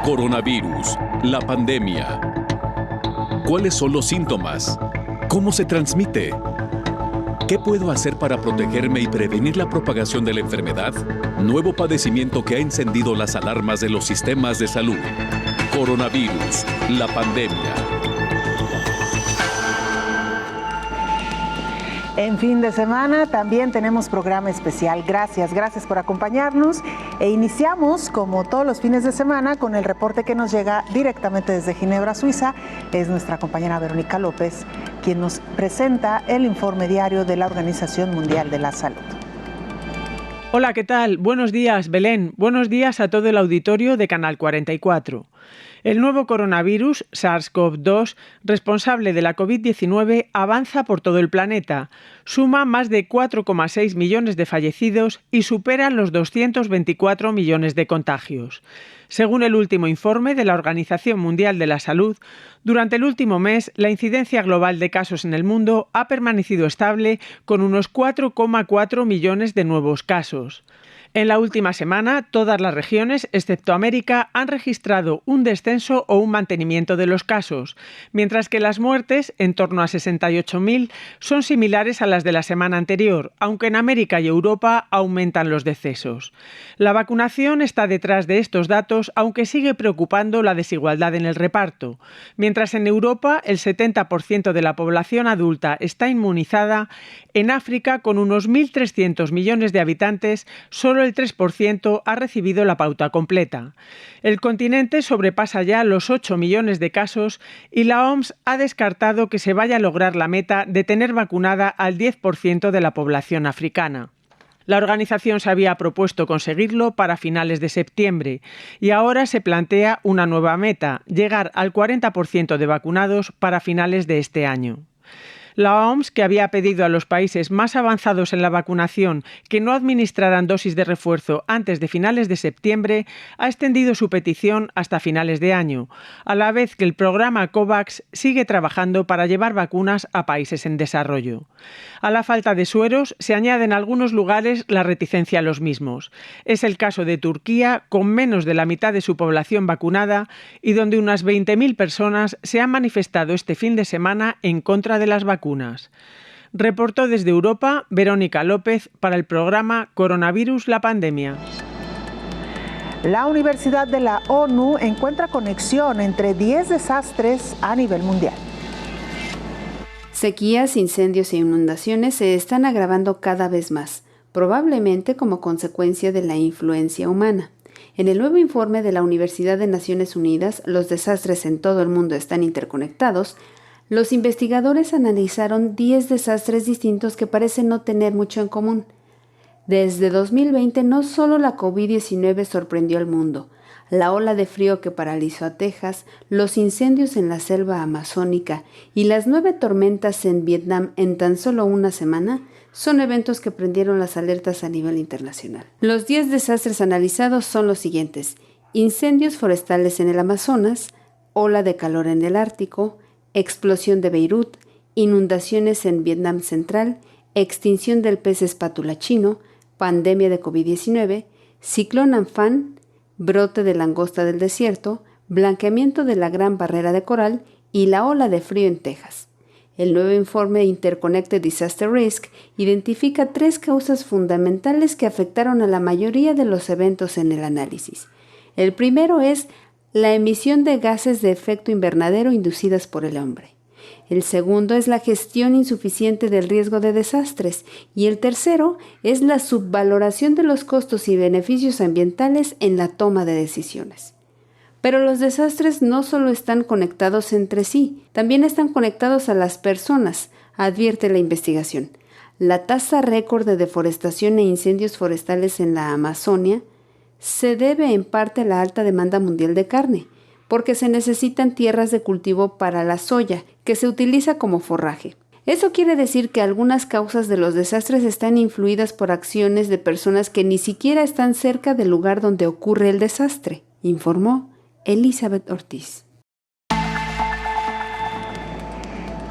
Coronavirus, la pandemia. ¿Cuáles son los síntomas? ¿Cómo se transmite? ¿Qué puedo hacer para protegerme y prevenir la propagación de la enfermedad? Nuevo padecimiento que ha encendido las alarmas de los sistemas de salud. Coronavirus, la pandemia. En fin de semana también tenemos programa especial. Gracias por acompañarnos. E iniciamos, como todos los fines de semana, con el reporte que nos llega directamente desde Ginebra, Suiza. Es nuestra compañera Verónica López quien nos presenta el informe diario de la Organización Mundial de la Salud. Hola, ¿qué tal? Buenos días, Belén. Buenos días a todo el auditorio de Canal 44. El nuevo coronavirus, SARS-CoV-2, responsable de la COVID-19, avanza por todo el planeta. Suma más de 4,6 millones de fallecidos y supera los 224 millones de contagios. Según el último informe de la Organización Mundial de la Salud, durante el último mes, la incidencia global de casos en el mundo ha permanecido estable con unos 4,4 millones de nuevos casos. En la última semana, todas las regiones, excepto América, han registrado un descenso o un mantenimiento de los casos, mientras que las muertes, en torno a 68.000, son similares a las de la semana anterior, aunque en América y Europa aumentan los decesos. La vacunación está detrás de estos datos, aunque sigue preocupando la desigualdad en el reparto. Mientras en Europa el 70% de la población adulta está inmunizada, en África, con unos 1.300 millones de habitantes, solo el 3% ha recibido la pauta completa. El continente sobrepasa ya los 8 millones de casos y la OMS ha descartado que se vaya a lograr la meta de tener vacunada al 10% de la población africana. La organización se había propuesto conseguirlo para finales de septiembre y ahora se plantea una nueva meta, llegar al 40% de vacunados para finales de este año. La OMS, que había pedido a los países más avanzados en la vacunación que no administraran dosis de refuerzo antes de finales de septiembre, ha extendido su petición hasta finales de año, a la vez que el programa COVAX sigue trabajando para llevar vacunas a países en desarrollo. A la falta de sueros se añade en algunos lugares la reticencia a los mismos. Es el caso de Turquía, con menos de la mitad de su población vacunada y donde unas 20.000 personas se han manifestado este fin de semana en contra de las vacunas. Reportó desde Europa Verónica López para el programa Coronavirus, la pandemia. La Universidad de la ONU encuentra conexión entre 10 desastres a nivel mundial. Sequías, incendios e inundaciones se están agravando cada vez más, probablemente como consecuencia de la influencia humana. En el nuevo informe de la Universidad de Naciones Unidas, Los desastres en todo el mundo están interconectados, los investigadores analizaron 10 desastres distintos que parecen no tener mucho en común. Desde 2020, no solo la COVID-19 sorprendió al mundo, la ola de frío que paralizó a Texas, los incendios en la selva amazónica y las 9 tormentas en Vietnam en tan solo una semana son eventos que prendieron las alertas a nivel internacional. Los 10 desastres analizados son los siguientes: incendios forestales en el Amazonas, ola de calor en el Ártico, explosión de Beirut, inundaciones en Vietnam Central, extinción del pez espátula chino, pandemia de COVID-19, ciclón Amphan, brote de langosta del desierto, blanqueamiento de la Gran Barrera de Coral y la ola de frío en Texas. El nuevo informe Interconnected Disaster Risk identifica 3 causas fundamentales que afectaron a la mayoría de los eventos en el análisis. El primero es la emisión de gases de efecto invernadero inducidas por el hombre. El segundo es la gestión insuficiente del riesgo de desastres y el tercero es la subvaloración de los costos y beneficios ambientales en la toma de decisiones. Pero los desastres no solo están conectados entre sí, también están conectados a las personas, advierte la investigación. La tasa récord de deforestación e incendios forestales en la Amazonia se debe en parte a la alta demanda mundial de carne, porque se necesitan tierras de cultivo para la soya, que se utiliza como forraje. Eso quiere decir que algunas causas de los desastres están influidas por acciones de personas que ni siquiera están cerca del lugar donde ocurre el desastre, informó Elizabeth Ortiz.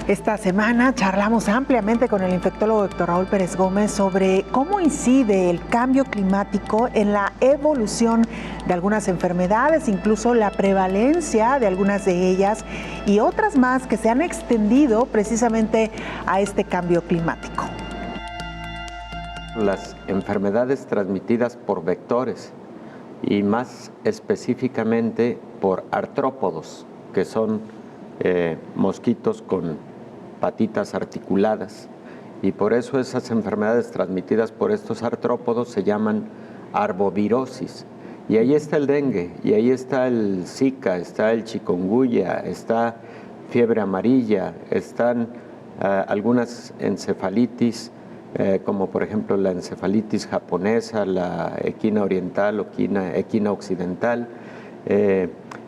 Esta semana charlamos ampliamente con el infectólogo Héctor Raúl Pérez Gómez sobre cómo incide el cambio climático en la evolución de algunas enfermedades, incluso la prevalencia de algunas de ellas y otras más que se han extendido precisamente a este cambio climático. Las enfermedades transmitidas por vectores y más específicamente por artrópodos, que son mosquitos con patitas articuladas, y por eso esas enfermedades transmitidas por estos artrópodos se llaman arbovirosis. Y ahí está el dengue, y ahí está el Zika, está el chikungunya, está fiebre amarilla, están algunas encefalitis, como por ejemplo la encefalitis japonesa, la equina oriental o equina occidental,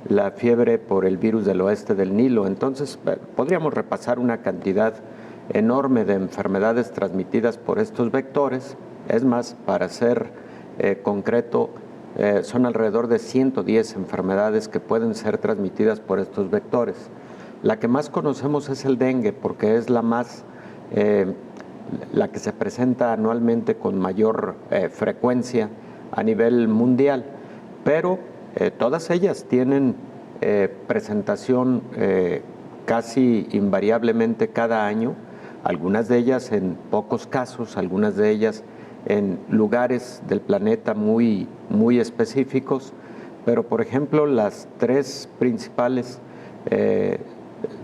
la fiebre por el virus del oeste del Nilo. Entonces, podríamos repasar una cantidad enorme de enfermedades transmitidas por estos vectores. Es más, para ser concreto, son alrededor de 110 enfermedades que pueden ser transmitidas por estos vectores. La que más conocemos es el dengue, porque es la que se presenta anualmente con mayor frecuencia a nivel mundial, pero todas ellas tienen presentación casi invariablemente cada año, algunas de ellas en pocos casos, algunas de ellas en lugares del planeta muy específicos, pero por ejemplo las tres principales,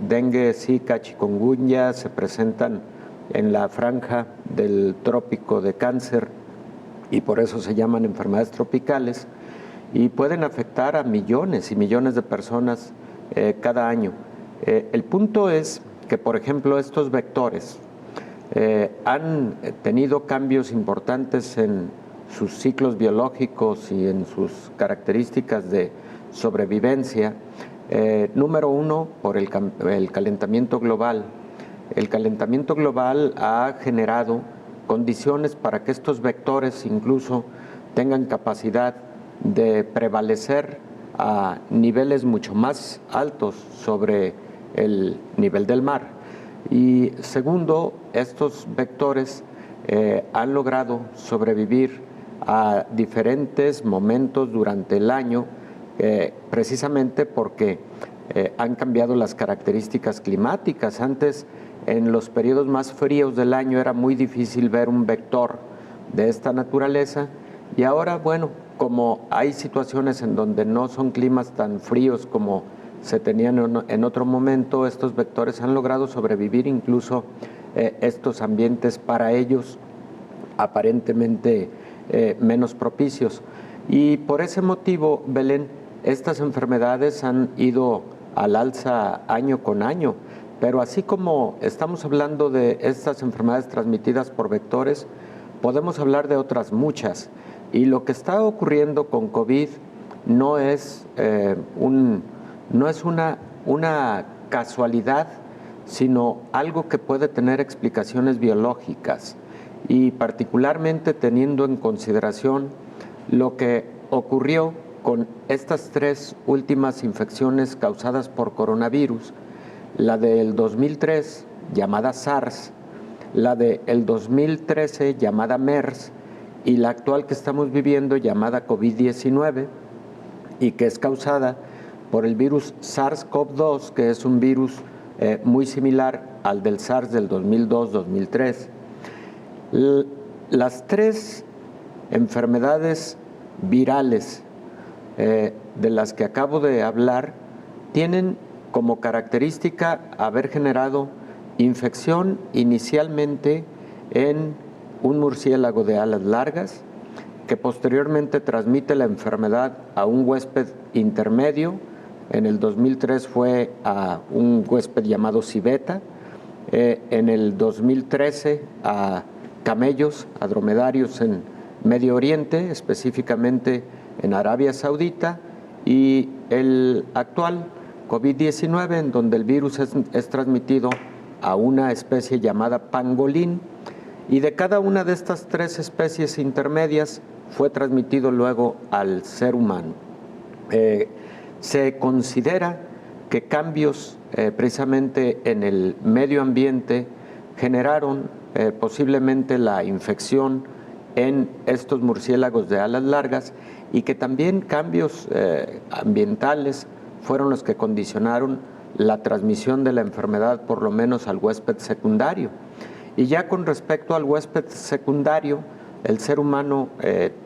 dengue, Zika, chikungunya, se presentan en la franja del trópico de Cáncer y por eso se llaman enfermedades tropicales, y pueden afectar a millones y millones de personas cada año. El punto es que, por ejemplo, estos vectores han tenido cambios importantes en sus ciclos biológicos y en sus características de sobrevivencia. Número uno, por el calentamiento global. El calentamiento global ha generado condiciones para que estos vectores incluso tengan capacidad de prevalecer a niveles mucho más altos sobre el nivel del mar. Y segundo, estos vectores han logrado sobrevivir a diferentes momentos durante el año, precisamente porque han cambiado las características climáticas. Antes, en los periodos más fríos del año, era muy difícil ver un vector de esta naturaleza, y ahora, bueno, como hay situaciones en donde no son climas tan fríos como se tenían en otro momento, estos vectores han logrado sobrevivir incluso estos ambientes para ellos aparentemente menos propicios. Y por ese motivo, Belén, estas enfermedades han ido al alza año con año, pero así como estamos hablando de estas enfermedades transmitidas por vectores, podemos hablar de otras muchas. Y lo que está ocurriendo con COVID no es, una casualidad, sino algo que puede tener explicaciones biológicas, y particularmente teniendo en consideración lo que ocurrió con estas tres últimas infecciones causadas por coronavirus, la del 2003 llamada SARS, la del 2013 llamada MERS, y la actual que estamos viviendo llamada COVID-19, y que es causada por el virus SARS-CoV-2, que es un virus muy similar al del SARS del 2002-2003. Las tres enfermedades virales de las que acabo de hablar tienen como característica haber generado infección inicialmente en un murciélago de alas largas, que posteriormente transmite la enfermedad a un huésped intermedio. En el 2003 fue a un huésped llamado civeta, en el 2013 a camellos, a dromedarios en Medio Oriente, específicamente en Arabia Saudita, y el actual COVID-19, en donde el virus es transmitido a una especie llamada pangolín, y de cada una de estas tres especies intermedias fue transmitido luego al ser humano. Se considera que cambios precisamente en el medio ambiente generaron posiblemente la infección en estos murciélagos de alas largas y que también cambios ambientales fueron los que condicionaron la transmisión de la enfermedad, por lo menos al huésped secundario. Y ya con respecto al huésped secundario, el ser humano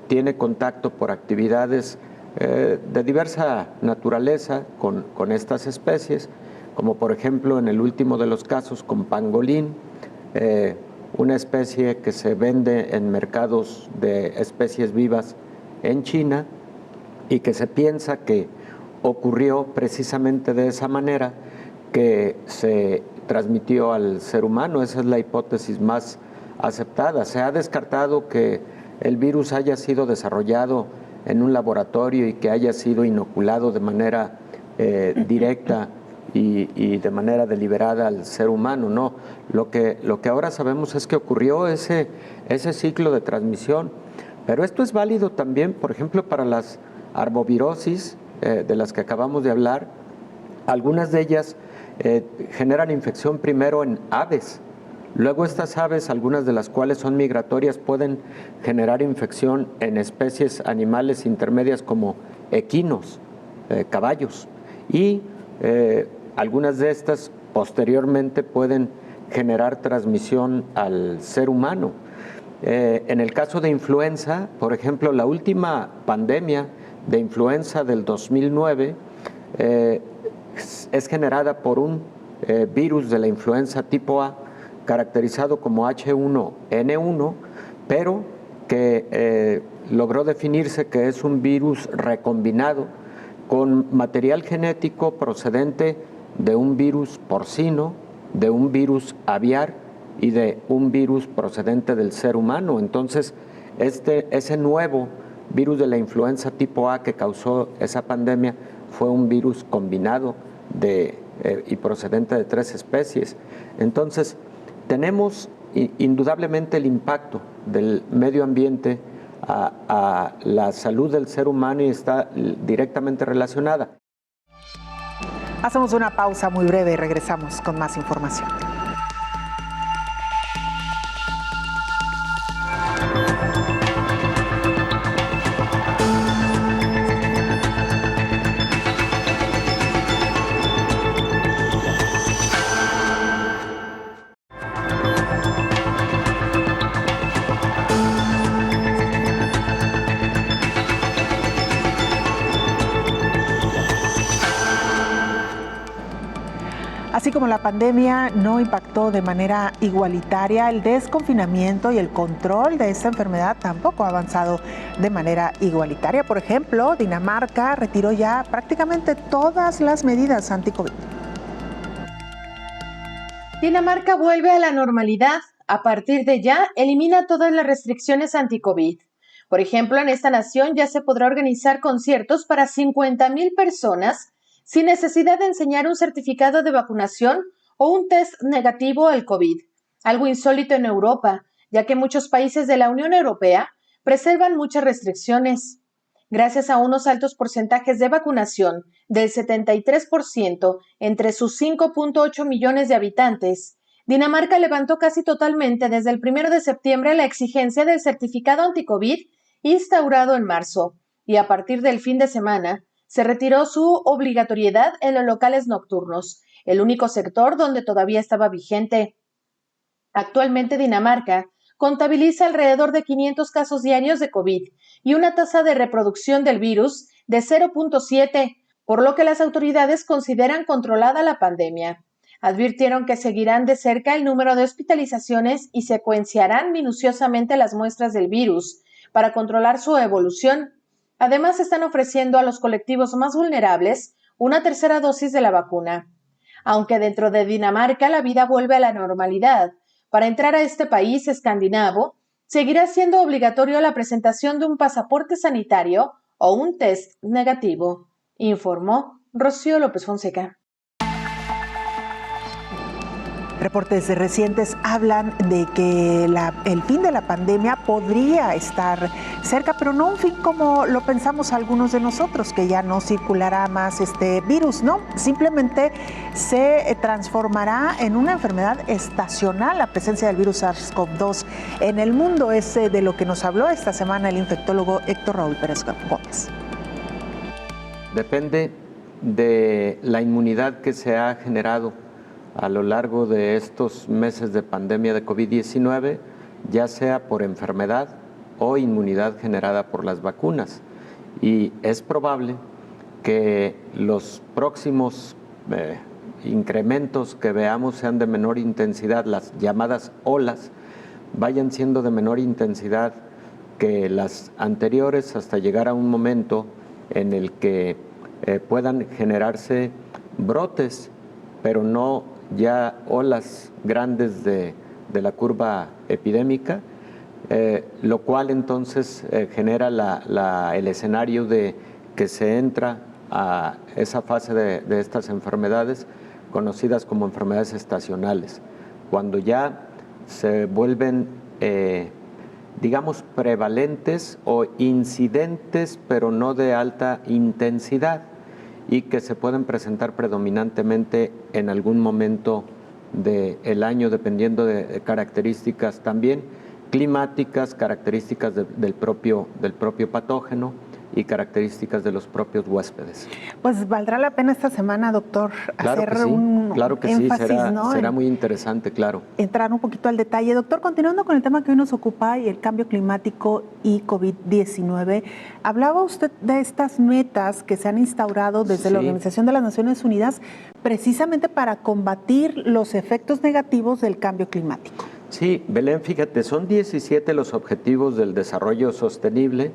tiene contacto por actividades de diversa naturaleza con estas especies, como por ejemplo en el último de los casos con pangolín, una especie que se vende en mercados de especies vivas en China y que se piensa que ocurrió precisamente de esa manera, que se transmitió al ser humano. Esa es la hipótesis más aceptada. Se ha descartado que el virus haya sido desarrollado en un laboratorio y que haya sido inoculado de manera directa y de manera deliberada al ser humano. No, lo que ahora sabemos es que ocurrió ese ciclo de transmisión, pero esto es válido también, por ejemplo, para las arbovirosis de las que acabamos de hablar. Algunas de ellas generan infección primero en aves. Luego estas aves, algunas de las cuales son migratorias, pueden generar infección en especies animales intermedias como equinos, caballos. Y algunas de estas posteriormente pueden generar transmisión al ser humano. En el caso de influenza, por ejemplo, la última pandemia de influenza del 2009 es generada por un virus de la influenza tipo A, caracterizado como H1N1, pero que logró definirse que es un virus recombinado con material genético procedente de un virus porcino, de un virus aviar y de un virus procedente del ser humano. Entonces, ese nuevo virus de la influenza tipo A que causó esa pandemia fue un virus combinado y procedente de 3 especies. Entonces, tenemos indudablemente el impacto del medio ambiente a la salud del ser humano y está directamente relacionada. Hacemos una pausa muy breve y regresamos con más información. Así como la pandemia no impactó de manera igualitaria, el desconfinamiento y el control de esta enfermedad tampoco ha avanzado de manera igualitaria. Por ejemplo, Dinamarca retiró ya prácticamente todas las medidas anti-COVID. Dinamarca vuelve a la normalidad. A partir de ya, elimina todas las restricciones anti-COVID. Por ejemplo, en esta nación ya se podrá organizar conciertos para 50,000 personas sin necesidad de enseñar un certificado de vacunación o un test negativo al COVID, algo insólito en Europa, ya que muchos países de la Unión Europea preservan muchas restricciones. Gracias a unos altos porcentajes de vacunación del 73% entre sus 5.8 millones de habitantes, Dinamarca levantó casi totalmente desde el 1 de septiembre la exigencia del certificado anti-COVID instaurado en marzo, y a partir del fin de semana, se retiró su obligatoriedad en los locales nocturnos, el único sector donde todavía estaba vigente. Actualmente Dinamarca contabiliza alrededor de 500 casos diarios de COVID y una tasa de reproducción del virus de 0.7, por lo que las autoridades consideran controlada la pandemia. Advirtieron que seguirán de cerca el número de hospitalizaciones y secuenciarán minuciosamente las muestras del virus para controlar su evolución. Además, están ofreciendo a los colectivos más vulnerables una tercera dosis de la vacuna. Aunque dentro de Dinamarca la vida vuelve a la normalidad, para entrar a este país escandinavo, seguirá siendo obligatorio la presentación de un pasaporte sanitario o un test negativo, informó Rocío López Fonseca. Reportes recientes hablan de que el fin de la pandemia podría estar cerca, pero no un fin como lo pensamos algunos de nosotros, que ya no circulará más este virus, ¿no? Simplemente se transformará en una enfermedad estacional la presencia del virus SARS-CoV-2 en el mundo. Es de lo que nos habló esta semana el infectólogo Héctor Raúl Pérez Gómez. Depende de la inmunidad que se ha generado a lo largo de estos meses de pandemia de COVID-19, ya sea por enfermedad o inmunidad generada por las vacunas. Y es probable que los próximos incrementos que veamos sean de menor intensidad, las llamadas olas, vayan siendo de menor intensidad que las anteriores, hasta llegar a un momento en el que puedan generarse brotes, pero no ya olas grandes de la curva epidémica, lo cual entonces genera el escenario de que se entra a esa fase de estas enfermedades conocidas como enfermedades estacionales, cuando ya se vuelven, digamos, prevalentes o incidentes, pero no de alta intensidad, y que se pueden presentar predominantemente en algún momento del año, dependiendo de características también climáticas, características del propio patógeno y características de los propios huéspedes. Pues valdrá la pena esta semana, doctor, hacer un énfasis, ¿no? Será muy interesante, claro. Entrar un poquito al detalle. Doctor, continuando con el tema que hoy nos ocupa y el cambio climático y COVID-19, hablaba usted de estas metas que se han instaurado desde la Organización de las Naciones Unidas precisamente para combatir los efectos negativos del cambio climático. Sí, Belén, fíjate, son 17 los objetivos del desarrollo sostenible.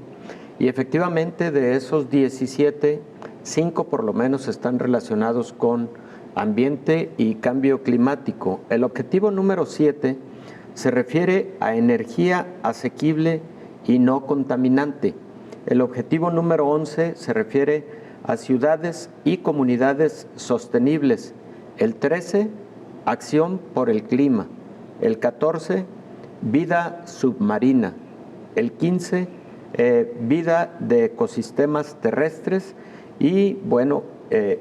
Y efectivamente de esos 17, 5 por lo menos están relacionados con ambiente y cambio climático. El objetivo número 7 se refiere a energía asequible y no contaminante. El objetivo número 11 se refiere a ciudades y comunidades sostenibles. El 13, acción por el clima. El 14, vida submarina. El 15, vida de ecosistemas terrestres, y bueno,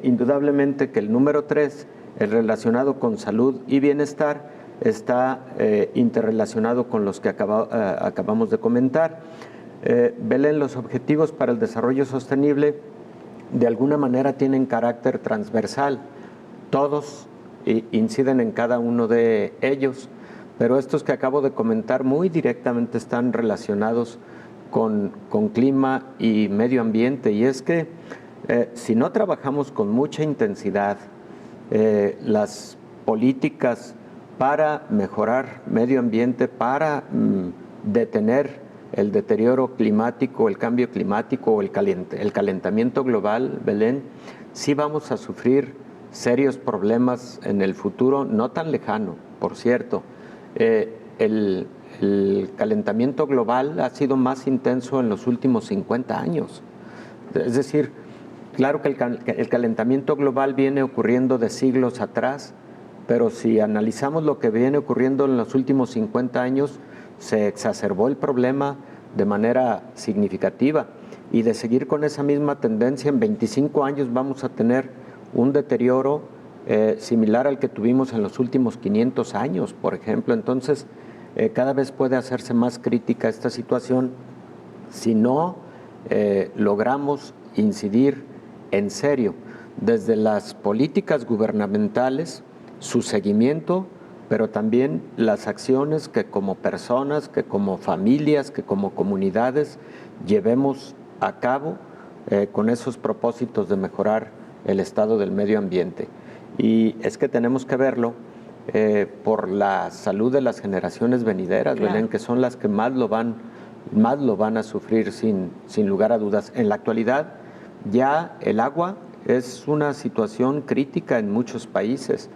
indudablemente que el número 3, el relacionado con salud y bienestar, está interrelacionado con los que acabamos de comentar. Belén, los objetivos para el desarrollo sostenible de alguna manera tienen carácter transversal, todos inciden en cada uno de ellos, pero estos que acabo de comentar muy directamente están relacionados con clima y medio ambiente, y es que si no trabajamos con mucha intensidad las políticas para mejorar medio ambiente, para detener el deterioro climático, el cambio climático o el calentamiento global, Belén, sí vamos a sufrir serios problemas en el futuro, no tan lejano, por cierto. El calentamiento global ha sido más intenso en los últimos 50 años. Es decir, claro que el calentamiento global viene ocurriendo de siglos atrás, pero si analizamos lo que viene ocurriendo en los últimos 50 años, se exacerbó el problema de manera significativa. Y de seguir con esa misma tendencia, en 25 años vamos a tener un deterioro similar al que tuvimos en los últimos 500 años, por ejemplo. Entonces, cada vez puede hacerse más crítica esta situación si no logramos incidir en serio desde las políticas gubernamentales, su seguimiento, pero también las acciones que como personas, que como familias, que como comunidades llevemos a cabo con esos propósitos de mejorar el estado del medio ambiente. Y es que tenemos que verlo por la salud de las generaciones venideras, claro, Belén, que son las que más lo van a sufrir sin lugar a dudas. En la actualidad ya el agua es una situación crítica en muchos países.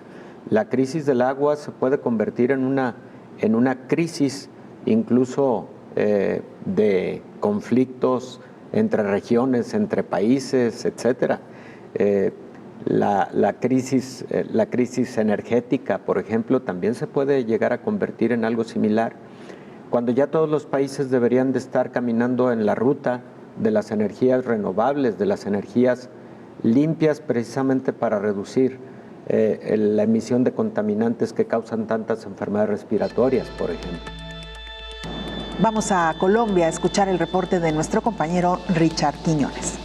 La crisis del agua se puede convertir en una crisis incluso de conflictos entre regiones, entre países, etcétera. La crisis energética, por ejemplo, también se puede llegar a convertir en algo similar, cuando ya todos los países deberían de estar caminando en la ruta de las energías renovables, de las energías limpias, precisamente para reducir la emisión de contaminantes que causan tantas enfermedades respiratorias, por ejemplo. Vamos a Colombia a escuchar el reporte de nuestro compañero Richard Quiñones.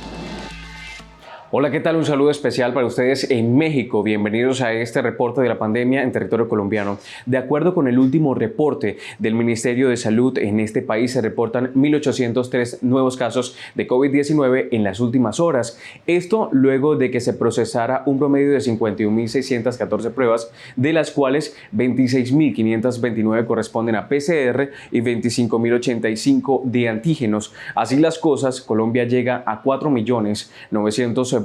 Hola, ¿qué tal? Un saludo especial para ustedes en México. Bienvenidos a este reporte de la pandemia en territorio colombiano. De acuerdo con el último reporte del Ministerio de Salud, en este país se reportan 1.803 nuevos casos de COVID-19 en las últimas horas. Esto luego de que se procesara un promedio de 51.614 pruebas, de las cuales 26.529 corresponden a PCR y 25.085 de antígenos. Así las cosas, Colombia llega a 4.925.000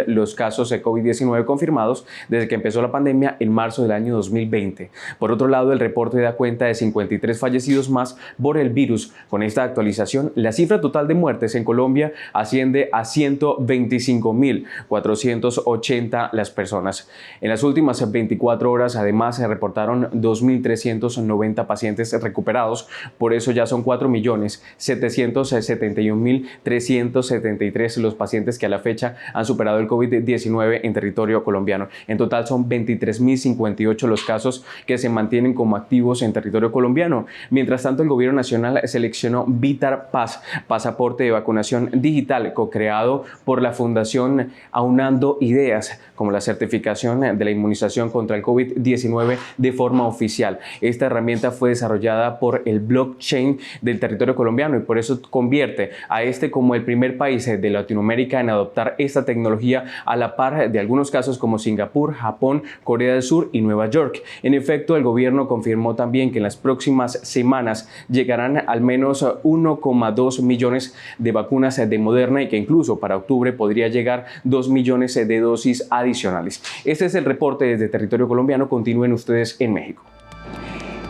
los casos de COVID-19 confirmados desde que empezó la pandemia en marzo del año 2020. Por otro lado, el reporte da cuenta de 53 fallecidos más por el virus. Con esta actualización, la cifra total de muertes en Colombia asciende a 125.480 las personas. En las últimas 24 horas, además, se reportaron 2.390 pacientes recuperados. Por eso ya son 4.771.373 los pacientes que a la fecha han superado el COVID-19 en territorio colombiano. En total son 23.058 los casos que se mantienen como activos en territorio colombiano. Mientras tanto, el gobierno nacional seleccionó Vitar Paz, pasaporte de vacunación digital, co-creado por la Fundación Aunando Ideas, como la certificación de la inmunización contra el COVID-19 de forma oficial. Esta herramienta fue desarrollada por el blockchain del territorio colombiano y por eso convierte a este como el primer país de Latinoamérica en adoptar esta tecnología, a la par de algunos casos como Singapur, Japón, Corea del Sur y Nueva York. En efecto, el gobierno confirmó también que en las próximas semanas llegarán al menos 1,2 millones de vacunas de Moderna y que incluso para octubre podría llegar 2 millones de dosis adicionales. Este es el reporte desde territorio colombiano. Continúen ustedes en México.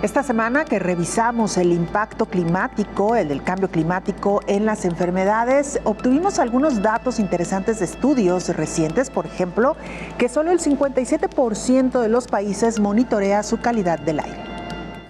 Esta semana que revisamos el impacto climático, el del cambio climático en las enfermedades, obtuvimos algunos datos interesantes de estudios recientes, por ejemplo, que solo el 57% de los países monitorea su calidad del aire.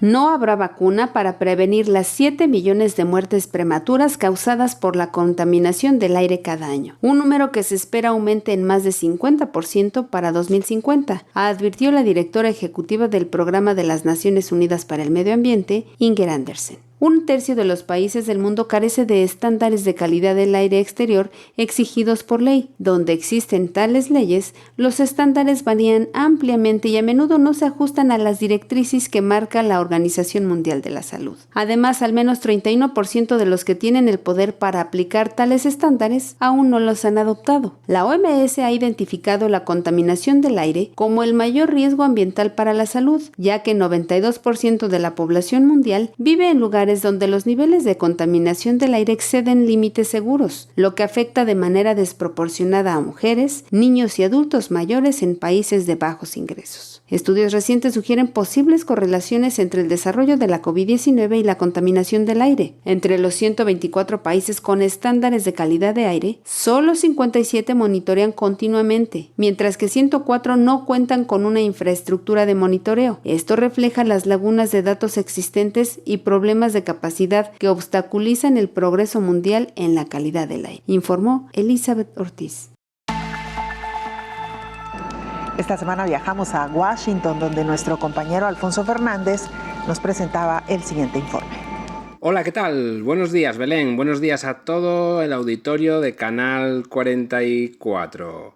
No habrá vacuna para prevenir las 7 millones de muertes prematuras causadas por la contaminación del aire cada año, un número que se espera aumente en más de 50% para 2050, advirtió la directora ejecutiva del Programa de las Naciones Unidas para el Medio Ambiente, Inger Andersen. 1/3 de los países del mundo carece de estándares de calidad del aire exterior exigidos por ley. Donde existen tales leyes, los estándares varían ampliamente y a menudo no se ajustan a las directrices que marca la Organización Mundial de la Salud. Además, al menos 31% de los que tienen el poder para aplicar tales estándares aún no los han adoptado. La OMS ha identificado la contaminación del aire como el mayor riesgo ambiental para la salud, ya que 92% de la población mundial vive en lugares donde los niveles de contaminación del aire exceden límites seguros, lo que afecta de manera desproporcionada a mujeres, niños y adultos mayores en países de bajos ingresos. Estudios recientes sugieren posibles correlaciones entre el desarrollo de la COVID-19 y la contaminación del aire. Entre los 124 países con estándares de calidad de aire, solo 57 monitorean continuamente, mientras que 104 no cuentan con una infraestructura de monitoreo. Esto refleja las lagunas de datos existentes y problemas de capacidad que obstaculizan el progreso mundial en la calidad del aire, informó Elizabeth Ortiz. Esta semana viajamos a Washington, donde nuestro compañero Alfonso Fernández nos presentaba el siguiente informe. Hola, ¿qué tal? Buenos días, Belén. Buenos días a todo el auditorio de Canal 44.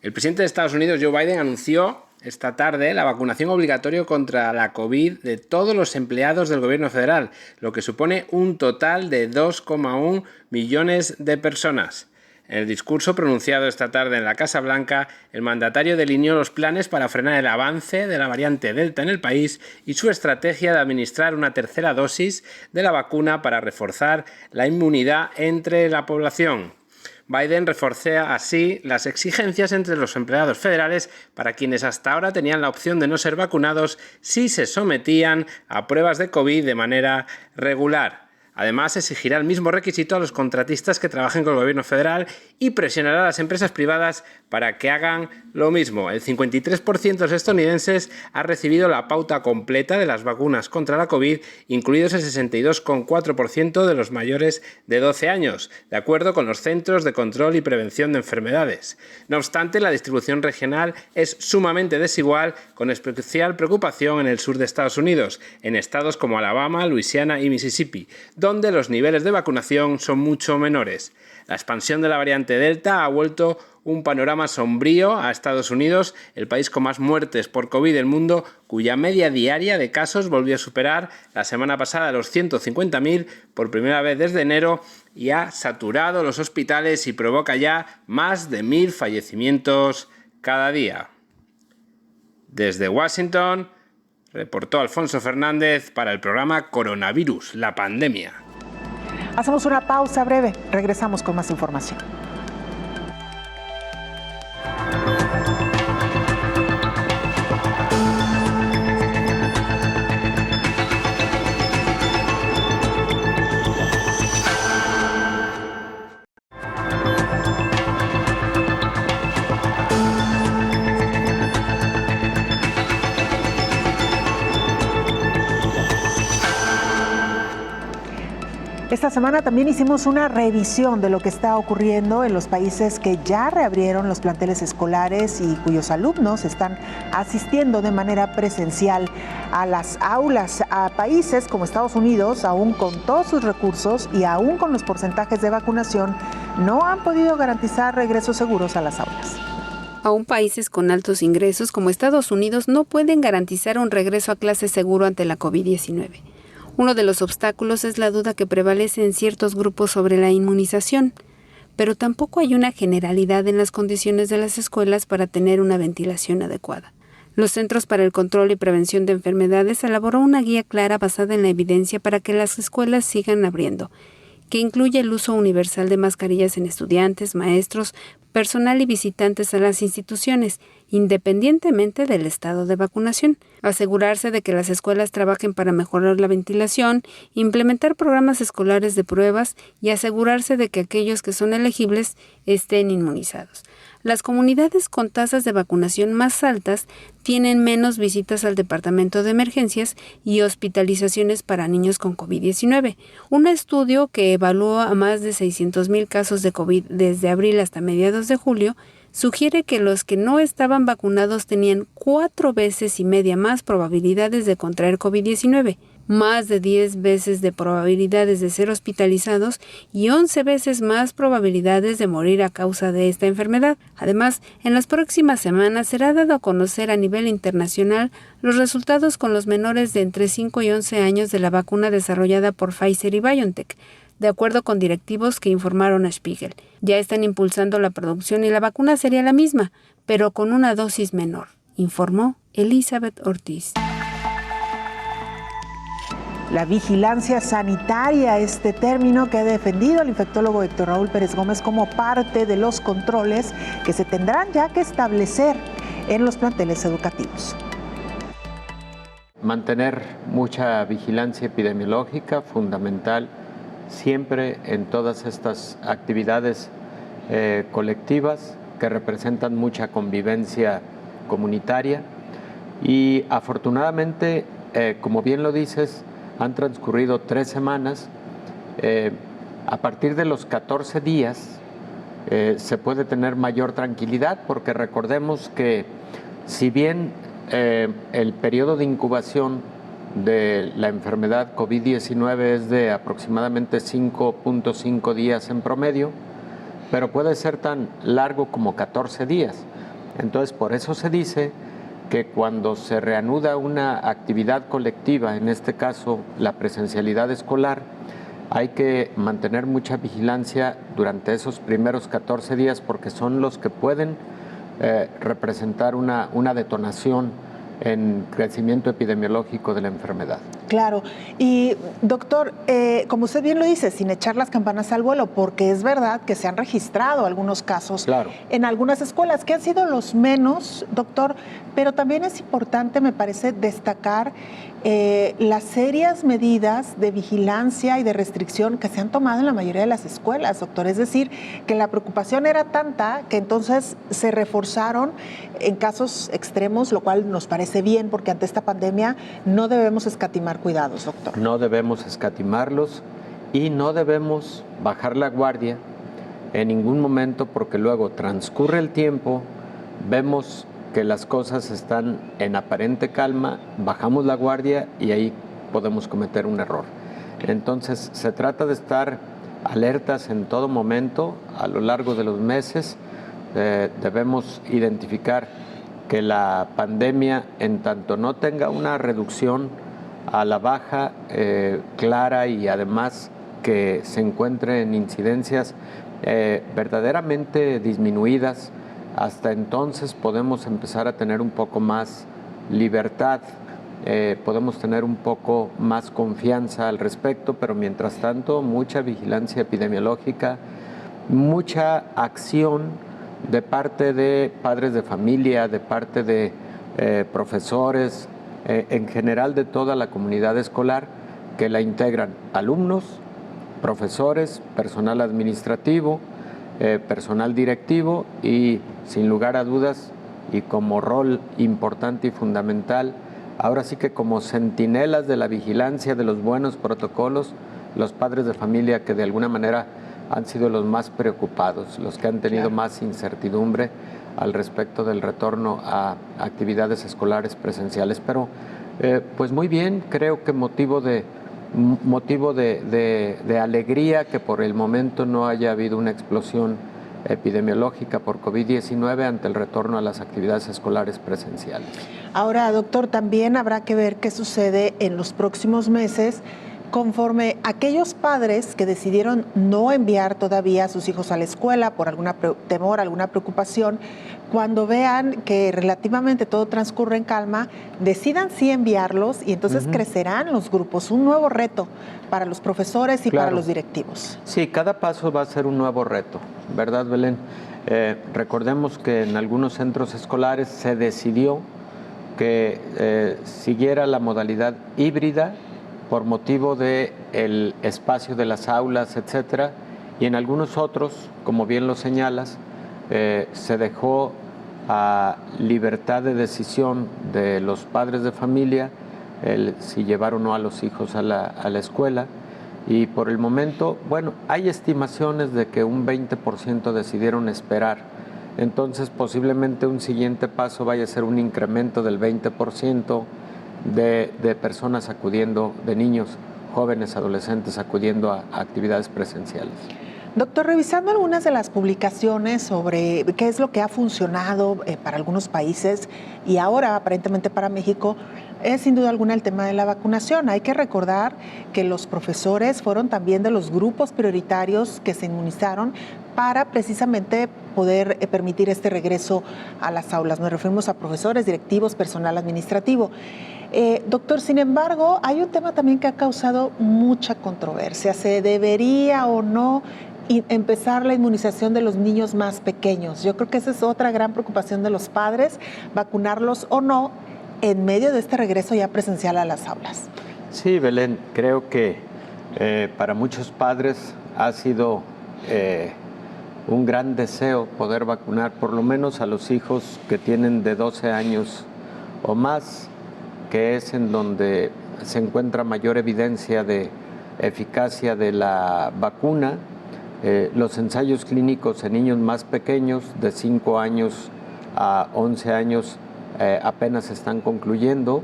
El presidente de Estados Unidos, Joe Biden, anunció esta tarde la vacunación obligatoria contra la COVID de todos los empleados del gobierno federal, lo que supone un total de 2,1 millones de personas. En el discurso pronunciado esta tarde en la Casa Blanca, el mandatario delineó los planes para frenar el avance de la variante Delta en el país y su estrategia de administrar una tercera dosis de la vacuna para reforzar la inmunidad entre la población. Biden reforza así las exigencias entre los empleados federales para quienes hasta ahora tenían la opción de no ser vacunados si se sometían a pruebas de COVID de manera regular. Además, exigirá el mismo requisito a los contratistas que trabajen con el gobierno federal y presionará a las empresas privadas para que hagan lo mismo. El 53% de los estadounidenses ha recibido la pauta completa de las vacunas contra la COVID, incluidos el 62,4% de los mayores de 12 años, de acuerdo con los Centros de Control y Prevención de Enfermedades. No obstante, la distribución regional es sumamente desigual, con especial preocupación en el sur de Estados Unidos, en estados como Alabama, Luisiana y Mississippi, donde los niveles de vacunación son mucho menores. La expansión de la variante Delta ha vuelto un panorama sombrío a Estados Unidos, el país con más muertes por COVID del mundo, cuya media diaria de casos volvió a superar la semana pasada los 150.000 por primera vez desde enero y ha saturado los hospitales y provoca ya más de 1.000 fallecimientos cada día. Desde Washington, reportó Alfonso Fernández para el programa Coronavirus, la pandemia. Hacemos una pausa breve, regresamos con más información. Esta semana también hicimos una revisión de lo que está ocurriendo en los países que ya reabrieron los planteles escolares y cuyos alumnos están asistiendo de manera presencial a las aulas. A países como Estados Unidos, aún con todos sus recursos y aún con los porcentajes de vacunación, no han podido garantizar regresos seguros a las aulas. Aún países con altos ingresos como Estados Unidos no pueden garantizar un regreso a clases seguro ante la COVID-19. Uno de los obstáculos es la duda que prevalece en ciertos grupos sobre la inmunización, pero tampoco hay una generalidad en las condiciones de las escuelas para tener una ventilación adecuada. Los Centros para el Control y Prevención de Enfermedades elaboró una guía clara basada en la evidencia para que las escuelas sigan abriendo, que incluye el uso universal de mascarillas en estudiantes, maestros, personal y visitantes a las instituciones, independientemente del estado de vacunación, asegurarse de que las escuelas trabajen para mejorar la ventilación, implementar programas escolares de pruebas y asegurarse de que aquellos que son elegibles estén inmunizados. Las comunidades con tasas de vacunación más altas tienen menos visitas al departamento de emergencias y hospitalizaciones para niños con COVID-19. Un estudio que evaluó a más de 600,000 casos de COVID desde abril hasta mediados de julio sugiere que los que no estaban vacunados tenían 4,5 veces más probabilidades de contraer COVID-19, más de 10 veces de probabilidades de ser hospitalizados y 11 veces más probabilidades de morir a causa de esta enfermedad. Además, en las próximas semanas será dado a conocer a nivel internacional los resultados con los menores de entre 5 y 11 años de la vacuna desarrollada por Pfizer y BioNTech, de acuerdo con directivos que informaron a Spiegel. Ya están impulsando la producción y la vacuna sería la misma, pero con una dosis menor, informó Elizabeth Ortiz. La vigilancia sanitaria, este término que ha defendido el infectólogo Héctor Raúl Pérez Gómez como parte de los controles que se tendrán ya que establecer en los planteles educativos. Mantener mucha vigilancia epidemiológica, fundamental siempre en todas estas actividades colectivas que representan mucha convivencia comunitaria y afortunadamente, como bien lo dices, han transcurrido 3 semanas. A partir de los 14 días se puede tener mayor tranquilidad porque recordemos que si bien el periodo de incubación de la enfermedad COVID-19 es de aproximadamente 5.5 días en promedio, pero puede ser tan largo como 14 días. Entonces, por eso se dice que cuando se reanuda una actividad colectiva, en este caso la presencialidad escolar, hay que mantener mucha vigilancia durante esos primeros 14 días porque son los que pueden representar una detonación en crecimiento epidemiológico de la enfermedad. Claro. Y doctor, como usted bien lo dice, sin echar las campanas al vuelo, porque es verdad que se han registrado algunos casos en algunas escuelas, que han sido los menos, doctor, pero también es importante, me parece, destacar las serias medidas de vigilancia y de restricción que se han tomado en la mayoría de las escuelas, doctor. Es decir, que la preocupación era tanta que entonces se reforzaron en casos extremos, lo cual nos parece bien, porque ante esta pandemia no debemos escatimar cuidados, doctor. No debemos escatimarlos y no debemos bajar la guardia en ningún momento, porque luego transcurre el tiempo, vemos que las cosas están en aparente calma, bajamos la guardia y ahí podemos cometer un error. Entonces se trata de estar alertas en todo momento. A lo largo de los meses debemos identificar que la pandemia, en tanto no tenga una reducción a la baja clara y además que se encuentre en incidencias verdaderamente disminuidas, hasta entonces podemos empezar a tener un poco más libertad, podemos tener un poco más confianza al respecto, pero mientras tanto mucha vigilancia epidemiológica, mucha acción de parte de padres de familia, de parte de profesores, en general de toda la comunidad escolar, que la integran alumnos, profesores, personal administrativo, personal directivo y, sin lugar a dudas, y como rol importante y fundamental, ahora sí que como centinelas de la vigilancia de los buenos protocolos, los padres de familia, que de alguna manera han sido los más preocupados, los que han tenido más incertidumbre al respecto del retorno a actividades escolares presenciales. Pero pues muy bien, creo que motivo de alegría que por el momento no haya habido una explosión epidemiológica por COVID-19 ante el retorno a las actividades escolares presenciales. Ahora, doctor, también habrá que ver qué sucede en los próximos meses conforme aquellos padres que decidieron no enviar todavía a sus hijos a la escuela por algún temor, alguna preocupación, cuando vean que relativamente todo transcurre en calma, decidan sí enviarlos y entonces crecerán los grupos, un nuevo reto para los profesores y para los directivos. Sí, cada paso va a ser un nuevo reto, ¿verdad, Belén? Recordemos que en algunos centros escolares se decidió que siguiera la modalidad híbrida por motivo del espacio de las aulas, etcétera, y en algunos otros, como bien lo señalas, se dejó a libertad de decisión de los padres de familia si llevar o no a los hijos a la escuela. Y por el momento, bueno, hay estimaciones de que un 20% decidieron esperar. Entonces, posiblemente un siguiente paso vaya a ser un incremento del 20% de personas acudiendo, de niños, jóvenes, adolescentes acudiendo a actividades presenciales. Doctor, revisando algunas de las publicaciones sobre qué es lo que ha funcionado para algunos países y ahora aparentemente para México, es sin duda alguna el tema de la vacunación. Hay que recordar que los profesores fueron también de los grupos prioritarios que se inmunizaron para precisamente poder permitir este regreso a las aulas. Nos referimos a profesores, directivos, personal administrativo. Doctor, sin embargo, hay un tema también que ha causado mucha controversia. ¿Se debería o no empezar la inmunización de los niños más pequeños? Yo creo que esa es otra gran preocupación de los padres, vacunarlos o no en medio de este regreso ya presencial a las aulas. Sí, Belén, creo que para muchos padres ha sido un gran deseo poder vacunar por lo menos a los hijos que tienen de 12 años o más, que es en donde se encuentra mayor evidencia de eficacia de la vacuna. Los ensayos clínicos en niños más pequeños, de 5 años a 11 años, apenas están concluyendo,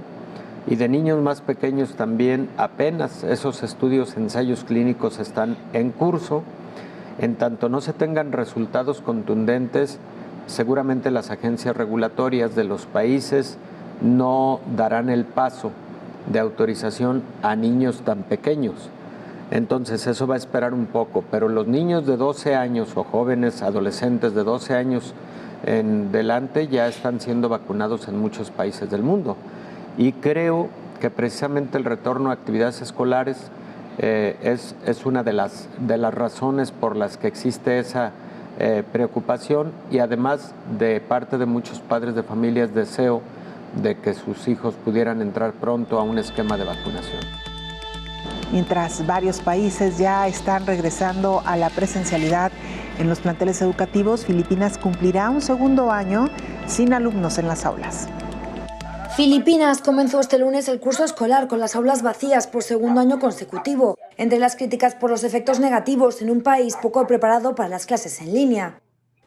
y de niños más pequeños también apenas esos estudios, ensayos clínicos están en curso. En tanto no se tengan resultados contundentes, seguramente las agencias regulatorias de los países no darán el paso de autorización a niños tan pequeños. Entonces eso va a esperar un poco, pero los niños de 12 años o jóvenes adolescentes de 12 años en delante ya están siendo vacunados en muchos países del mundo. Y creo que precisamente el retorno a actividades escolares es una de las razones por las que existe esa preocupación, y además de parte de muchos padres de familias deseo de que sus hijos pudieran entrar pronto a un esquema de vacunación. Mientras varios países ya están regresando a la presencialidad en los planteles educativos, Filipinas cumplirá un segundo año sin alumnos en las aulas. Filipinas comenzó este lunes el curso escolar con las aulas vacías por segundo año consecutivo, entre las críticas por los efectos negativos en un país poco preparado para las clases en línea.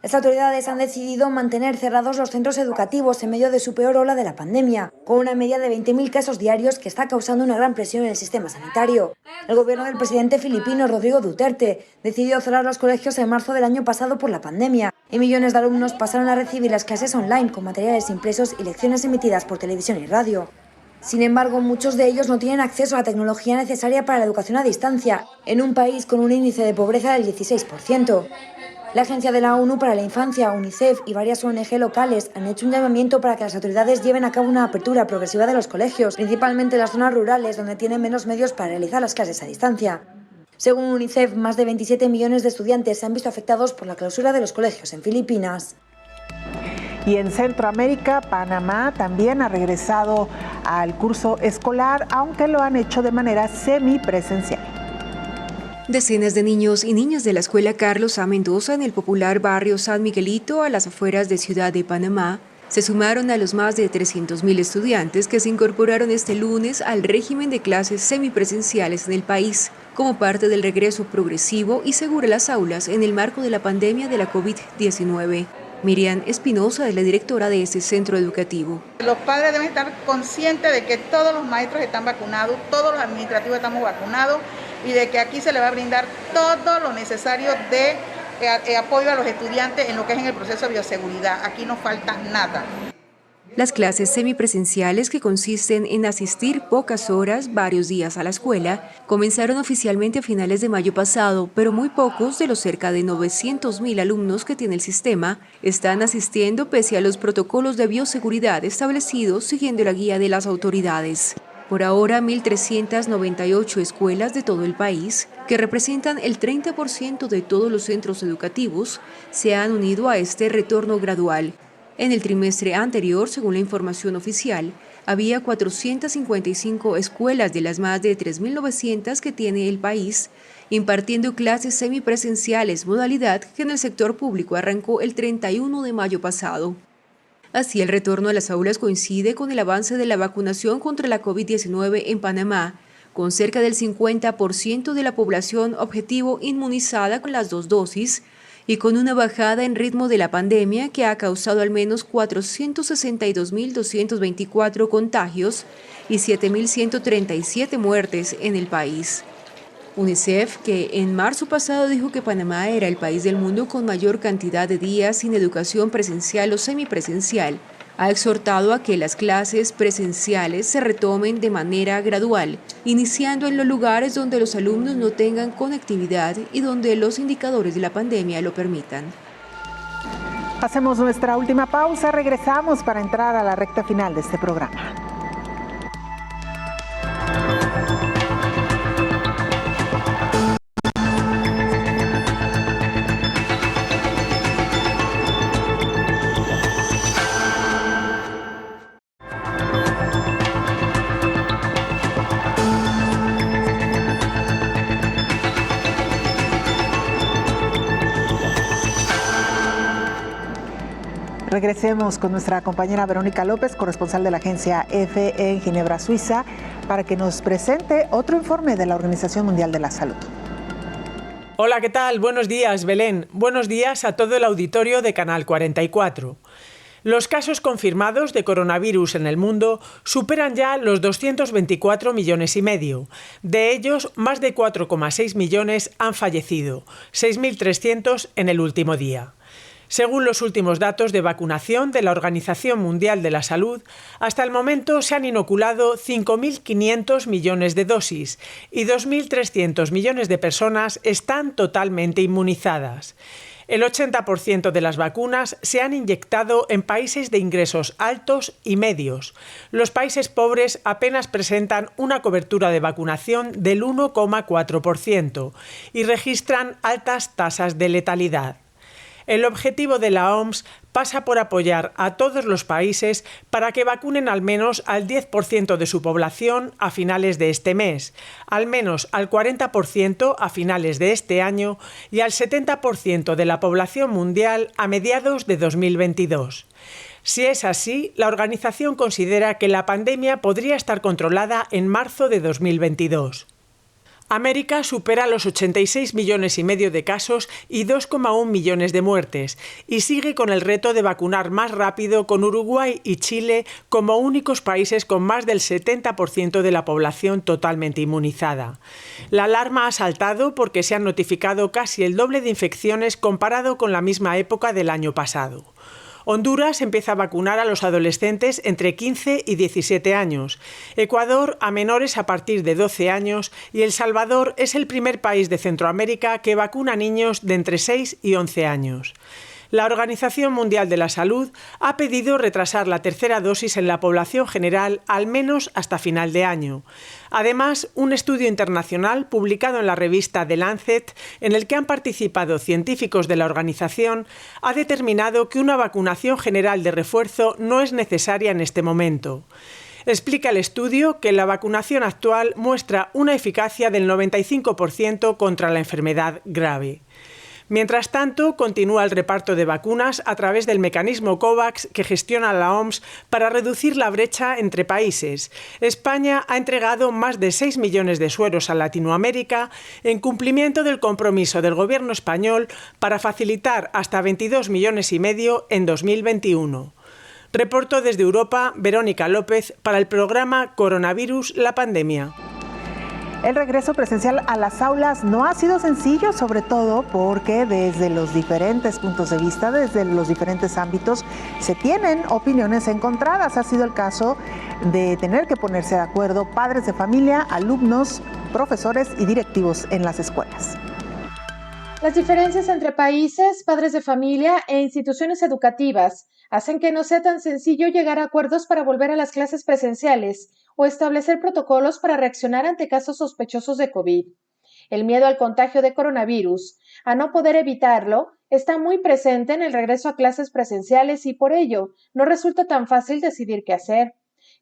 Las autoridades han decidido mantener cerrados los centros educativos en medio de su peor ola de la pandemia, con una media de 20.000 casos diarios que está causando una gran presión en el sistema sanitario. El gobierno del presidente filipino Rodrigo Duterte decidió cerrar los colegios en marzo del año pasado por la pandemia, y millones de alumnos pasaron a recibir las clases online con materiales impresos y lecciones emitidas por televisión y radio. Sin embargo, muchos de ellos no tienen acceso a la tecnología necesaria para la educación a distancia, en un país con un índice de pobreza del 16%. La Agencia de la ONU para la Infancia, UNICEF y varias ONG locales han hecho un llamamiento para que las autoridades lleven a cabo una apertura progresiva de los colegios, principalmente en las zonas rurales donde tienen menos medios para realizar las clases a distancia. Según UNICEF, más de 27 millones de estudiantes se han visto afectados por la clausura de los colegios en Filipinas. Y en Centroamérica, Panamá también ha regresado al curso escolar, aunque lo han hecho de manera semipresencial. Decenas de niños y niñas de la escuela Carlos A. Mendoza en el popular barrio San Miguelito, a las afueras de Ciudad de Panamá, se sumaron a los más de 300.000 estudiantes que se incorporaron este lunes al régimen de clases semipresenciales en el país, como parte del regreso progresivo y seguro a las aulas en el marco de la pandemia de la COVID-19. Miriam Espinosa es la directora de este centro educativo. Los padres deben estar conscientes de que todos los maestros están vacunados, todos los administrativos estamos vacunados, y de que aquí se le va a brindar todo lo necesario de apoyo a los estudiantes en lo que es en el proceso de bioseguridad. Aquí no falta nada. Las clases semipresenciales, que consisten en asistir pocas horas, varios días a la escuela, comenzaron oficialmente a finales de mayo pasado, pero muy pocos de los cerca de 900.000 alumnos que tiene el sistema están asistiendo pese a los protocolos de bioseguridad establecidos siguiendo la guía de las autoridades. Por ahora, 1.398 escuelas de todo el país, que representan el 30% de todos los centros educativos, se han unido a este retorno gradual. En el trimestre anterior, según la información oficial, había 455 escuelas de las más de 3.900 que tiene el país, impartiendo clases semipresenciales, modalidad que en el sector público arrancó el 31 de mayo pasado. Así, el retorno a las aulas coincide con el avance de la vacunación contra la COVID-19 en Panamá, con cerca del 50% de la población objetivo inmunizada con las 2 dosis, y con una bajada en ritmo de la pandemia que ha causado al menos 462.224 contagios y 7.137 muertes en el país. UNICEF, que en marzo pasado dijo que Panamá era el país del mundo con mayor cantidad de días sin educación presencial o semipresencial, ha exhortado a que las clases presenciales se retomen de manera gradual, iniciando en los lugares donde los alumnos no tengan conectividad y donde los indicadores de la pandemia lo permitan. Hacemos nuestra última pausa, regresamos para entrar a la recta final de este programa. Regresemos con nuestra compañera Verónica López, corresponsal de la agencia EFE en Ginebra, Suiza, para que nos presente otro informe de la Organización Mundial de la Salud. Hola, ¿qué tal? Buenos días, Belén. Buenos días a todo el auditorio de Canal 44. Los casos confirmados de coronavirus en el mundo superan ya los 224,5 millones. De ellos, más de 4,6 millones han fallecido, 6.300 en el último día. Según los últimos datos de vacunación de la Organización Mundial de la Salud, hasta el momento se han inoculado 5.500 millones de dosis y 2.300 millones de personas están totalmente inmunizadas. El 80% de las vacunas se han inyectado en países de ingresos altos y medios. Los países pobres apenas presentan una cobertura de vacunación del 1,4% y registran altas tasas de letalidad. El objetivo de la OMS pasa por apoyar a todos los países para que vacunen al menos al 10% de su población a finales de este mes, al menos al 40% a finales de este año y al 70% de la población mundial a mediados de 2022. Si es así, la organización considera que la pandemia podría estar controlada en marzo de 2022. América supera los 86 millones y medio de casos y 2,1 millones de muertes y sigue con el reto de vacunar más rápido, con Uruguay y Chile como únicos países con más del 70% de la población totalmente inmunizada. La alarma ha saltado porque se han notificado casi el doble de infecciones comparado con la misma época del año pasado. Honduras empieza a vacunar a los adolescentes entre 15 y 17 años, Ecuador a menores a partir de 12 años y El Salvador es el primer país de Centroamérica que vacuna a niños de entre 6 y 11 años. La Organización Mundial de la Salud ha pedido retrasar la tercera dosis en la población general al menos hasta final de año. Además, un estudio internacional publicado en la revista The Lancet, en el que han participado científicos de la organización, ha determinado que una vacunación general de refuerzo no es necesaria en este momento. Explica el estudio que la vacunación actual muestra una eficacia del 95% contra la enfermedad grave. Mientras tanto, continúa el reparto de vacunas a través del mecanismo COVAX que gestiona la OMS para reducir la brecha entre países. España ha entregado más de 6 millones de sueros a Latinoamérica en cumplimiento del compromiso del Gobierno español para facilitar hasta 22 millones y medio en 2021. Reportó desde Europa Verónica López para el programa Coronavirus, la pandemia. El regreso presencial a las aulas no ha sido sencillo, sobre todo porque desde los diferentes puntos de vista, desde los diferentes ámbitos, se tienen opiniones encontradas. Ha sido el caso de tener que ponerse de acuerdo padres de familia, alumnos, profesores y directivos en las escuelas. Las diferencias entre países, padres de familia e instituciones educativas hacen que no sea tan sencillo llegar a acuerdos para volver a las clases presenciales o establecer protocolos para reaccionar ante casos sospechosos de COVID. El miedo al contagio de coronavirus, a no poder evitarlo, está muy presente en el regreso a clases presenciales y por ello no resulta tan fácil decidir qué hacer.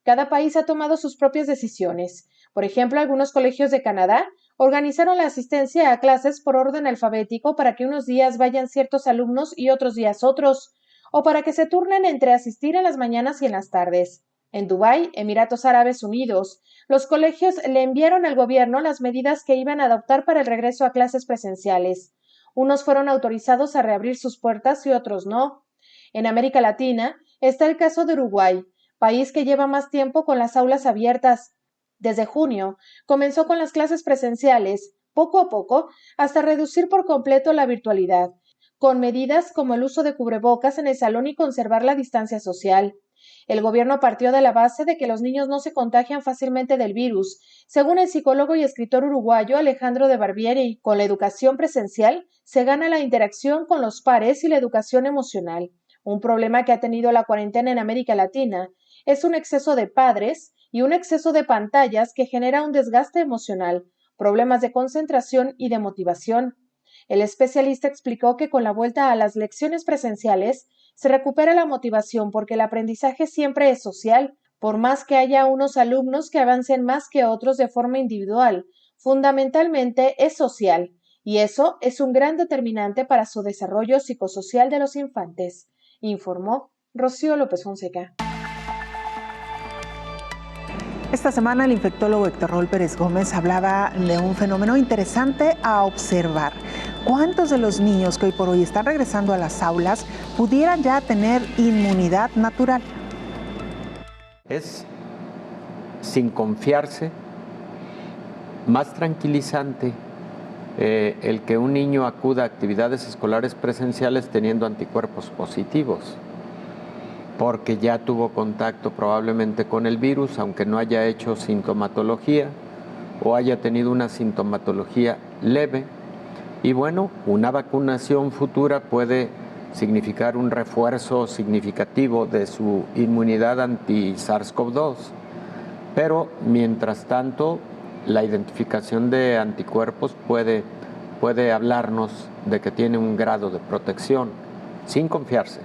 Cada país ha tomado sus propias decisiones. Por ejemplo, algunos colegios de Canadá organizaron la asistencia a clases por orden alfabético para que unos días vayan ciertos alumnos y otros días otros, o para que se turnen entre asistir en las mañanas y en las tardes. En Dubái, Emiratos Árabes Unidos, los colegios le enviaron al gobierno las medidas que iban a adoptar para el regreso a clases presenciales. Unos fueron autorizados a reabrir sus puertas y otros no. En América Latina está el caso de Uruguay, país que lleva más tiempo con las aulas abiertas. Desde junio comenzó con las clases presenciales, poco a poco, hasta reducir por completo la virtualidad, con medidas como el uso de cubrebocas en el salón y conservar la distancia social. El gobierno partió de la base de que los niños no se contagian fácilmente del virus, según el psicólogo y escritor uruguayo Alejandro de Barbieri. Con la educación presencial se gana la interacción con los pares y la educación emocional. Un problema que ha tenido la cuarentena en América Latina es un exceso de padres y un exceso de pantallas que genera un desgaste emocional, problemas de concentración y de motivación. El especialista explicó que con la vuelta a las lecciones presenciales se recupera la motivación porque el aprendizaje siempre es social, por más que haya unos alumnos que avancen más que otros de forma individual, fundamentalmente es social, y eso es un gran determinante para su desarrollo psicosocial de los infantes, informó Rocío López Fonseca. Esta semana el infectólogo Héctor Raúl Pérez Gómez hablaba de un fenómeno interesante a observar. ¿Cuántos de los niños que hoy por hoy están regresando a las aulas pudieran ya tener inmunidad natural? Es, sin confiarse, más tranquilizante el que un niño acuda a actividades escolares presenciales teniendo anticuerpos positivos, porque ya tuvo contacto probablemente con el virus, aunque no haya hecho sintomatología o haya tenido una sintomatología leve, Y bueno, una vacunación futura puede significar un refuerzo significativo de su inmunidad anti-SARS-CoV-2. Pero, mientras tanto, la identificación de anticuerpos puede hablarnos de que tiene un grado de protección, sin confiarse,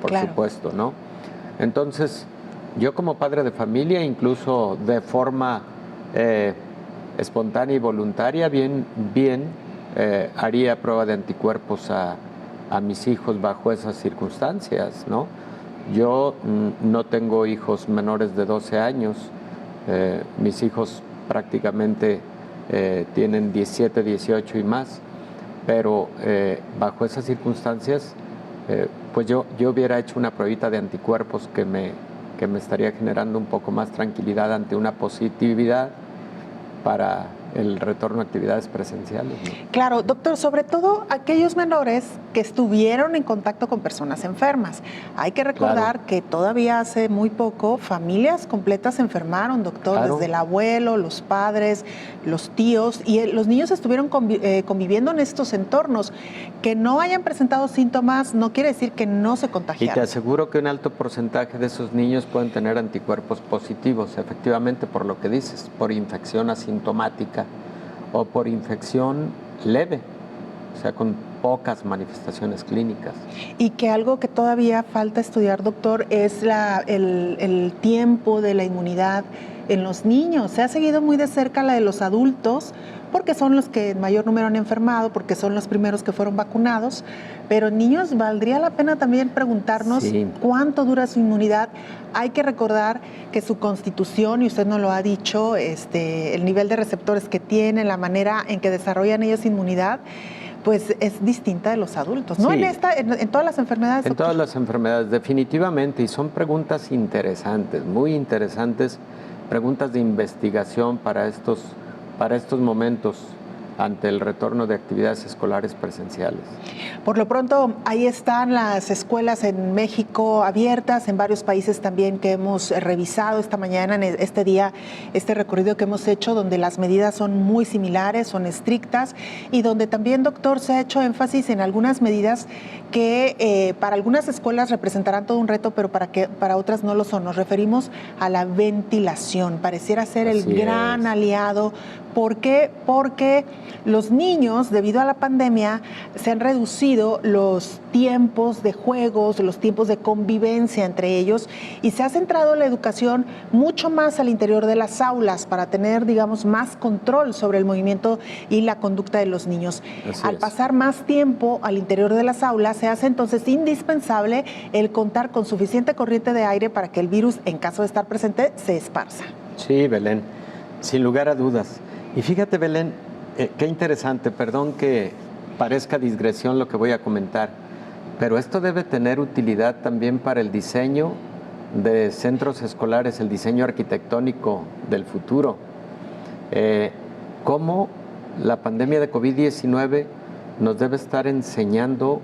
por supuesto, ¿no? Entonces, yo como padre de familia, incluso de forma espontánea y voluntaria, haría prueba de anticuerpos a mis hijos bajo esas circunstancias, ¿no? Yo no tengo hijos menores de 12 años, mis hijos prácticamente tienen 17, 18 y más, pero bajo esas circunstancias, pues yo hubiera hecho una pruebita de anticuerpos que me estaría generando un poco más tranquilidad ante una positividad para el retorno a actividades presenciales, ¿no? Claro, doctor, sobre todo aquellos menores que estuvieron en contacto con personas enfermas. Hay que recordar que todavía hace muy poco familias completas se enfermaron, doctor, desde el abuelo, los padres, los tíos, y los niños estuvieron conviviendo en estos entornos. Que no hayan presentado síntomas no quiere decir que no se contagiaron. Y te aseguro que un alto porcentaje de esos niños pueden tener anticuerpos positivos, efectivamente, por lo que dices, por infección asintomática o por infección leve, o sea, con pocas manifestaciones clínicas. Y que algo que todavía falta estudiar, doctor, es el tiempo de la inmunidad en los niños. Se ha seguido muy de cerca la de los adultos, porque son los que en mayor número han enfermado, porque son los primeros que fueron vacunados, pero en niños valdría la pena también preguntarnos cuánto dura su inmunidad. Hay que recordar que su constitución, y usted nos lo ha dicho, el nivel de receptores que tienen, la manera en que desarrollan ellos inmunidad, pues es distinta de los adultos, ¿no? Sí. En todas las enfermedades. En todas las enfermedades, definitivamente, y son preguntas interesantes, muy interesantes, preguntas de investigación para estos momentos ante el retorno de actividades escolares presenciales. Por lo pronto, ahí están las escuelas en México abiertas, en varios países también que hemos revisado esta mañana, en este día, este recorrido que hemos hecho, donde las medidas son muy similares, son estrictas, y donde también, doctor, se ha hecho énfasis en algunas medidas que para algunas escuelas representarán todo un reto, pero para otras no lo son. Nos referimos a la ventilación, pareciera ser el gran aliado. ¿Por qué? Porque los niños, debido a la pandemia, se han reducido los tiempos de juegos, los tiempos de convivencia entre ellos, y se ha centrado la educación mucho más al interior de las aulas para tener, digamos, más control sobre el movimiento y la conducta de los niños. Al pasar más tiempo al interior de las aulas, se hace entonces indispensable el contar con suficiente corriente de aire para que el virus, en caso de estar presente, se esparza. Sí, Belén, sin lugar a dudas. Y fíjate, Belén, qué interesante, perdón que parezca digresión lo que voy a comentar, pero esto debe tener utilidad también para el diseño de centros escolares, el diseño arquitectónico del futuro. Cómo la pandemia de COVID-19 nos debe estar enseñando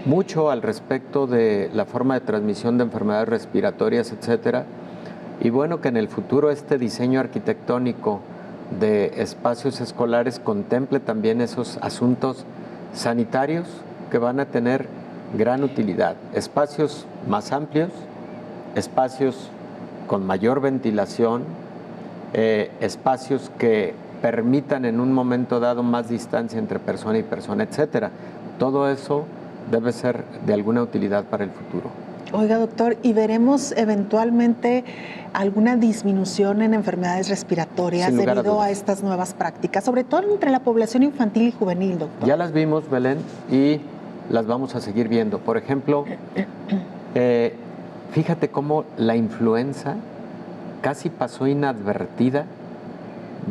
mucho al respecto de la forma de transmisión de enfermedades respiratorias, etcétera. Y bueno, que en el futuro este diseño arquitectónico de espacios escolares contemple también esos asuntos sanitarios que van a tener gran utilidad. Espacios más amplios, espacios con mayor ventilación, espacios que permitan en un momento dado más distancia entre persona y persona, etcétera. Todo eso debe ser de alguna utilidad para el futuro. Oiga, doctor, ¿y veremos eventualmente alguna disminución en enfermedades respiratorias debido a estas nuevas prácticas, sobre todo entre la población infantil y juvenil, doctor? Ya las vimos, Belén, y las vamos a seguir viendo. Por ejemplo, fíjate cómo la influenza casi pasó inadvertida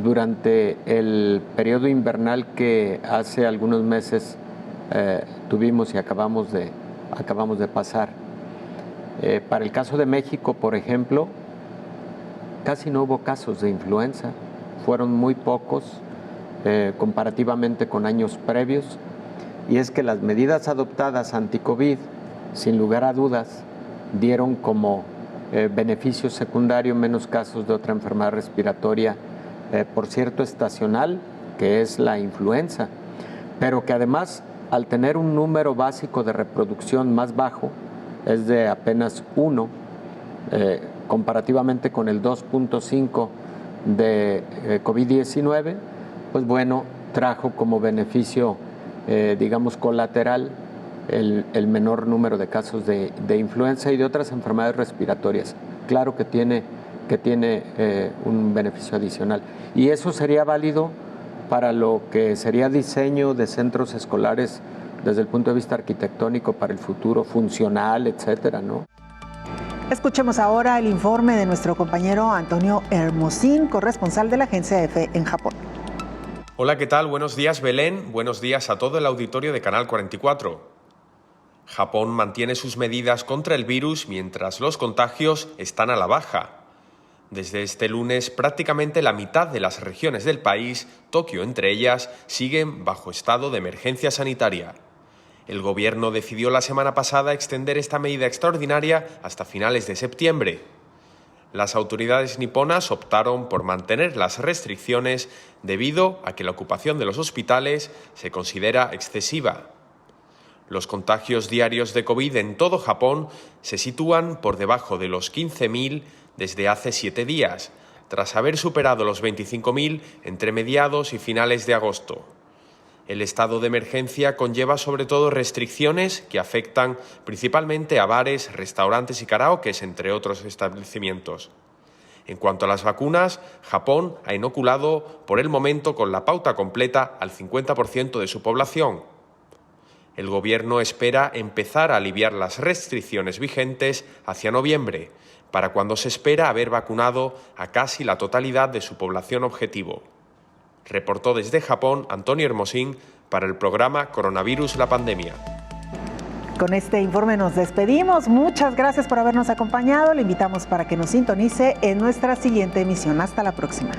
durante el periodo invernal que hace algunos meses tuvimos y acabamos de pasar. Para el caso de México, por ejemplo, casi no hubo casos de influenza, fueron muy pocos comparativamente con años previos, y es que las medidas adoptadas anti-COVID, sin lugar a dudas, dieron como beneficio secundario menos casos de otra enfermedad respiratoria, por cierto, estacional, que es la influenza. pero que además, al tener un número básico de reproducción más bajo, es de apenas 1, comparativamente con el 2.5 de COVID-19, pues bueno, trajo como beneficio, digamos, colateral el menor número de casos de influenza y de otras enfermedades respiratorias. Claro que tiene un beneficio adicional. Y eso sería válido para lo que sería diseño de centros escolares desde el punto de vista arquitectónico para el futuro, funcional, etcétera, ¿no? Escuchemos ahora el informe de nuestro compañero Antonio Hermosín, corresponsal de la agencia EFE en Japón. Hola, ¿qué tal? Buenos días, Belén. Buenos días a todo el auditorio de Canal 44. Japón mantiene sus medidas contra el virus mientras los contagios están a la baja. Desde este lunes, prácticamente la mitad de las regiones del país, Tokio entre ellas, siguen bajo estado de emergencia sanitaria. El gobierno decidió la semana pasada extender esta medida extraordinaria hasta finales de septiembre. Las autoridades niponas optaron por mantener las restricciones debido a que la ocupación de los hospitales se considera excesiva. Los contagios diarios de COVID en todo Japón se sitúan por debajo de los 15.000 desde hace 7 días, tras haber superado los 25.000 entre mediados y finales de agosto. El estado de emergencia conlleva sobre todo restricciones que afectan principalmente a bares, restaurantes y karaokes, entre otros establecimientos. En cuanto a las vacunas, Japón ha inoculado por el momento con la pauta completa al 50% de su población. El gobierno espera empezar a aliviar las restricciones vigentes hacia noviembre, para cuando se espera haber vacunado a casi la totalidad de su población objetivo. Reportó desde Japón Antonio Hermosín para el programa Coronavirus la Pandemia. Con este informe nos despedimos. Muchas gracias por habernos acompañado. Le invitamos para que nos sintonice en nuestra siguiente emisión. Hasta la próxima.